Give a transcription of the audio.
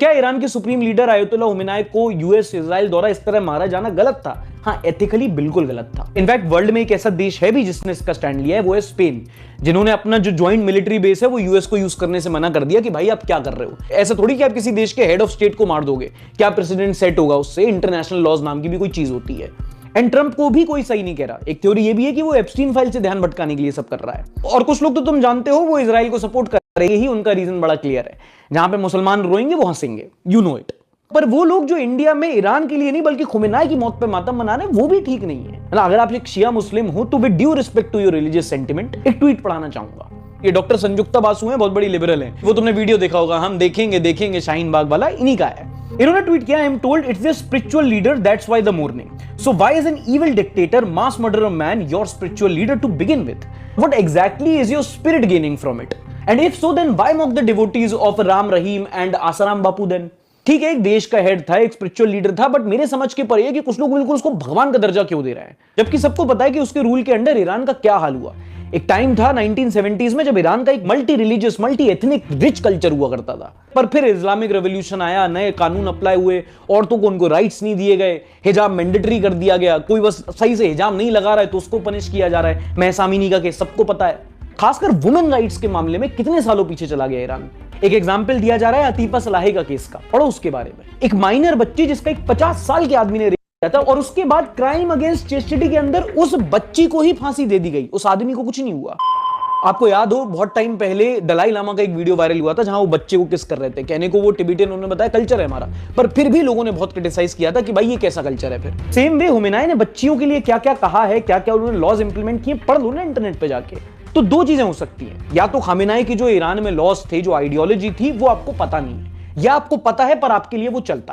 क्या ईरान के supreme leader Ayatollah Khomeini को यूएस इजराइल द्वारा इस तरह मारा जाना गलत था? हाँ, एथिकली बिल्कुल गलत था। इनफैक्ट वर्ल्ड में एक ऐसा देश है भी जिसने इसका स्टैंड लिया है, वो है स्पेन, जिन्होंने अपना जो ज्वाइंट मिलिट्री बेस है वो यूएस को यूज करने से मना कर दिया कि भाई आप क्या कर रहे हो। ऐसा थोड़ी कि आप किसी देश के हेड ऑफ स्टेट को मार दोगे, क्या प्रेसिडेंट सेट होगा उससे? इंटरनेशनल लॉज नाम की भी कोई चीज होती है। एंड ट्रंप को भी कोई सही नहीं कह रहा। एक थ्योरी ये भी है कि वो एप्स्टीन फाइल से ध्यान भटकाने के लिए सब कर रहा है। और कुछ लोग तो तुम जानते हो वो इजराइल को सपोर्ट कर रहे हैं, ही उनका रीजन बड़ा क्लियर है, जहां पे मुसलमान रोएंगे वो हंसेंगे, यू नो इट। पर वो लोग जो इंडिया में ईरान के लिए नहीं बल्कि खुमेनी की मौत पे मातम मना रहे हैं, वो भी ठीक नहीं है। अगर आप एक शिया मुस्लिम हो तो with due respect to your religious sentiment एक ट्वीट पढ़ाना चाहूंगा। ये डॉक्टर संजुक्ता बासु हैं, बहुत बड़ी लिबरल हैं, वो तुमने वीडियो देखा होगा, हम देखेंगे शाहीन बाग वाला, इन्हीं का है। इन्होंने ट्वीट किया, I am told it's the spiritual leader that's why the morning. So why is an evil dictator mass murder a man your spiritual leader to begin with? What exactly is your spirit gaining from it? And if so then why mock the devotees of Ram Rahim and Asaram Bapu then? ठीक है, एक देश का head था, एक spiritual leader था, but मेरे समझ के परे है कि कुछ लोग बिल्कुल उसको भगवान का दर्जा क्यों दे रहे हैं, जबकि सबको पता है कि उसके रूल के अंडर ईरान का क्या हाल हुआ। एक टाइम था 1970s में जब ईरान का एक multi religious multi ethnic rich culture हुआ करता था, पर फिर इस्लामिक रेवोल्यूशन आया, नए कानून अप्लाई हुए, औरतों को उनको राइट्स नहीं दिए गए, हिजाब मैंडेटरी कर दिया गया, कोई बस सही से हिजाब नहीं लगा रहा है तो उसको पनिश किया जा रहा है। महसा अमीनी का केस सबको पता है। खासकर वुमेन राइट्स के मामले में कितने सालों पीछे चला गया ईरान। एक एग्जाम्पल दिया जा रहा है अतीफा सलाही का केस का, पढ़ो उसके बारे में। एक माइनर बच्ची जिसका एक 50 साल के आदमी ने रेप किया था और उसके बाद क्राइम अगेंस्ट चेस्टिटी के अंदर उस बच्ची को ही फांसी दे दी गई, उस आदमी को कुछ नहीं हुआ। आपको याद हो बहुत टाइम पहले दलाई लामा का एक वीडियो वायरल हुआ था जहां वो बच्चे को किस कर रहे थे, कहने को वो टिबेटियन, उन्होंने बताया कल्चर है हमारा, पर फिर भी लोगों ने बहुत क्रिटिसाइज किया था कि भाई ये कैसा कल्चर है। फिर सेम वे खुमेनी ने बच्चियों के लिए क्या क्या कहा है, क्या क्या उन्होंने लॉज इंप्लीमेंट किए, पढ़ लो ना इंटरनेट पे जाके। तो दो चीजें हो सकती हैं, या तो खुमेनी की जो ईरान में लॉज थे, जो आइडियोलॉजी थी, वो आपको पता नहीं है, या आपको पता है पर आपके लिए वो चलता है।